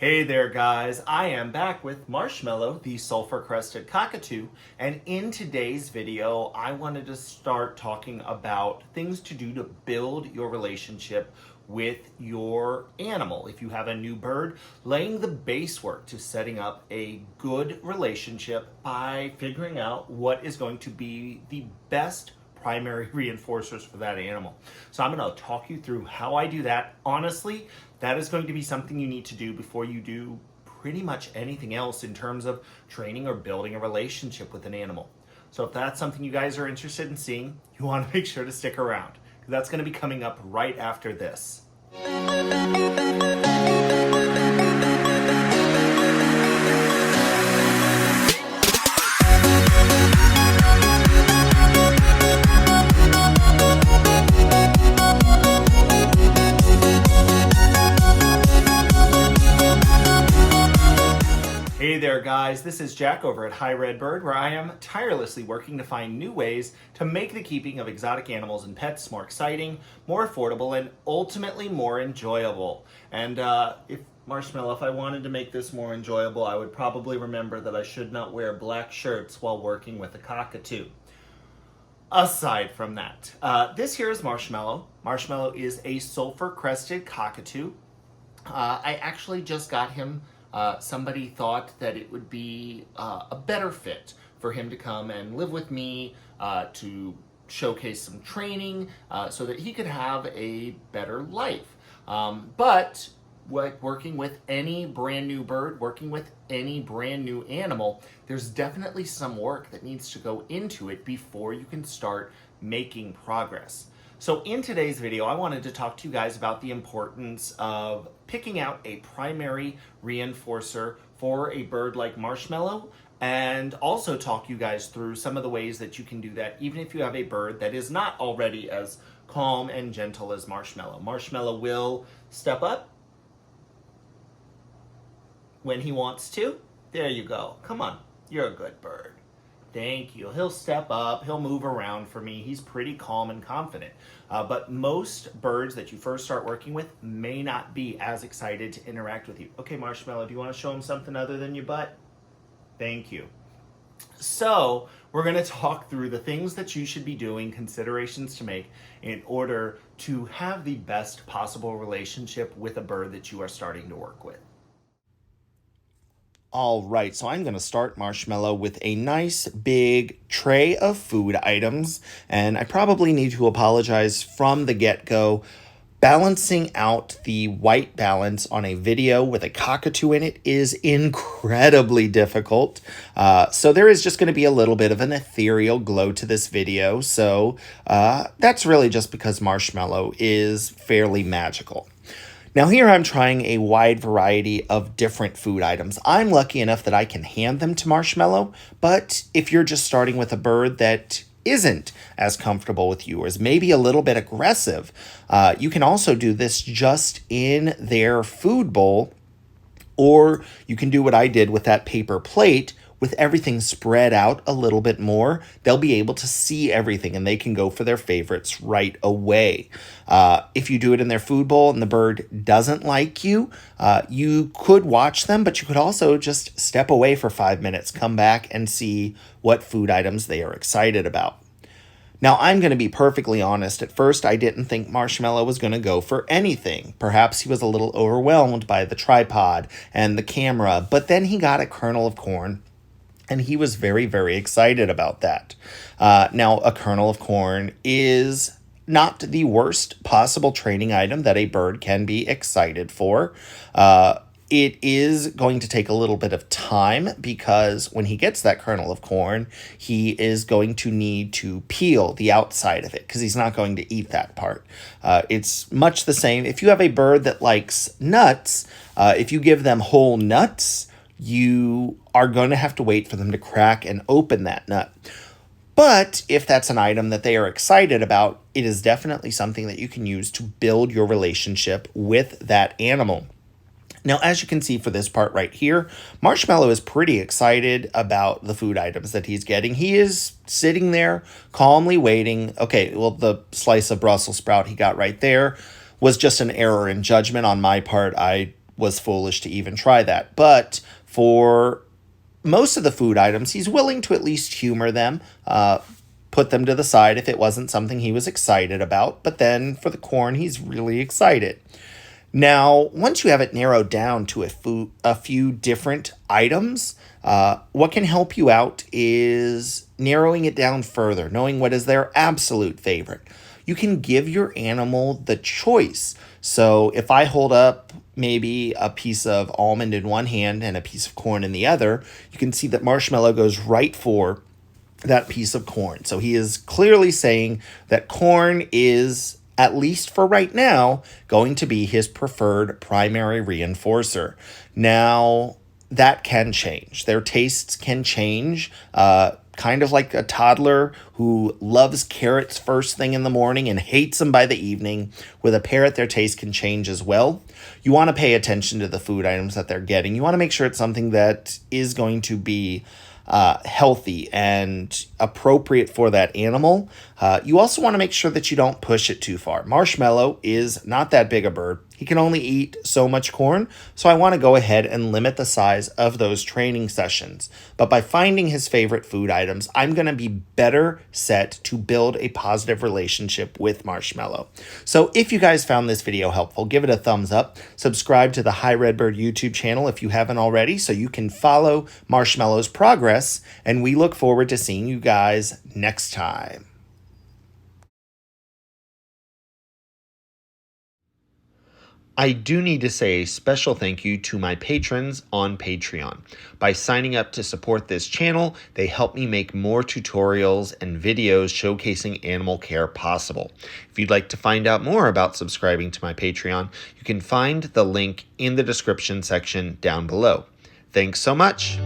Hey there guys, I am back with Marshmallow, the sulfur crested cockatoo, and in today's video I wanted to start talking about things to do to build your relationship with your animal. If you have a new bird, laying the base work to setting up a good relationship by figuring out what is going to be the best primary reinforcers for that animal. So I'm going to talk you through how I do that. Honestly, that is going to be something you need to do before you do pretty much anything else in terms of training or building a relationship with an animal. So if that's something you guys are interested in seeing, you want to make sure to stick around, because that's going to be coming up right after this. Hey there guys, this is Jack over at High Red Bird, where I am tirelessly working to find new ways to make the keeping of exotic animals and pets more exciting, more affordable, and ultimately more enjoyable. And if I wanted to make this more enjoyable, I would probably remember that I should not wear black shirts while working with a cockatoo. Aside from that, this here is Marshmallow. Marshmallow is a sulfur crested cockatoo. I actually just got him. Somebody thought that it would be a better fit for him to come and live with me to showcase some training so that he could have a better life. But working with any brand new bird, working with any brand new animal, there's definitely some work that needs to go into it before you can start making progress. So in today's video, I wanted to talk to you guys about the importance of picking out a primary reinforcer for a bird like Marshmallow, and also talk you guys through some of the ways that you can do that even if you have a bird that is not already as calm and gentle as Marshmallow. Marshmallow will step up when he wants to. There you go. Come on, you're a good bird. Thank you. He'll step up, he'll move around for me. He's pretty calm and confident. But most birds that you first start working with may not be as excited to interact with you. Okay, Marshmallow, do you want to show him something other than your butt? Thank you. So we're going to talk through the things that you should be doing, considerations to make in order to have the best possible relationship with a bird that you are starting to work with. All right, so I'm going to start Marshmallow with a nice big tray of food items, and I probably need to apologize from the get-go. Balancing out the white balance on a video with a cockatoo in it is incredibly difficult. So there is just going to be a little bit of an ethereal glow to this video. So that's really just because Marshmallow is fairly magical. Now here I'm trying a wide variety of different food items. I'm lucky enough that I can hand them to Marshmallow, but if you're just starting with a bird that isn't as comfortable with you or is maybe a little bit aggressive, you can also do this just in their food bowl, or you can do what I did with that paper plate. With everything spread out a little bit more, they'll be able to see everything and they can go for their favorites right away. If you do it in their food bowl and the bird doesn't like you, you could watch them, but you could also just step away for 5 minutes, come back and see what food items they are excited about. Now, I'm going to be perfectly honest. At first, I didn't think Marshmallow was going to go for anything. Perhaps he was a little overwhelmed by the tripod and the camera, but then he got a kernel of corn. And he was very, very excited about that. Now, a kernel of corn is not the worst possible training item that a bird can be excited for. It is going to take a little bit of time because when he gets that kernel of corn, he is going to need to peel the outside of it because he's not going to eat that part. It's much the same. If you have a bird that likes nuts, if you give them whole nuts, you are going to have to wait for them to crack and open that nut. But if that's an item that they are excited about, it is definitely something that you can use to build your relationship with that animal. Now, as you can see for this part right here, Marshmallow is pretty excited about the food items that he's getting. He is sitting there calmly waiting. Okay, well, the slice of Brussels sprout he got right there was just an error in judgment on my part. I was foolish to even try that. But for most of the food items, he's willing to at least humor them, put them to the side if it wasn't something he was excited about. But then for the corn, he's really excited. Now, once you have it narrowed down to a few different items, what can help you out is narrowing it down further, knowing what is their absolute favorite. You can give your animal the choice. So if I hold up maybe a piece of almond in one hand and a piece of corn in the other, you can see that Marshmallow goes right for that piece of corn. So he is clearly saying that corn is, at least for right now, going to be his preferred primary reinforcer. Now, that can change. Their tastes can change. Kind of like a toddler who loves carrots first thing in the morning and hates them by the evening. With a parrot, their taste can change as well. You want to pay attention to the food items that they're getting. You want to make sure it's something that is going to be healthy and appropriate for that animal. You also want to make sure that you don't push it too far. Marshmallow is not that big a bird. He can only eat so much corn, so I want to go ahead and limit the size of those training sessions. But by finding his favorite food items, I'm going to be better set to build a positive relationship with Marshmallow. So if you guys found this video helpful, give it a thumbs up. Subscribe to the Hi Redbird YouTube channel if you haven't already, so you can follow Marshmallow's progress, and we look forward to seeing you guys next time. I do need to say a special thank you to my patrons on Patreon. By signing up to support this channel, they help me make more tutorials and videos showcasing animal care possible. If you'd like to find out more about subscribing to my Patreon, you can find the link in the description section down below. Thanks so much.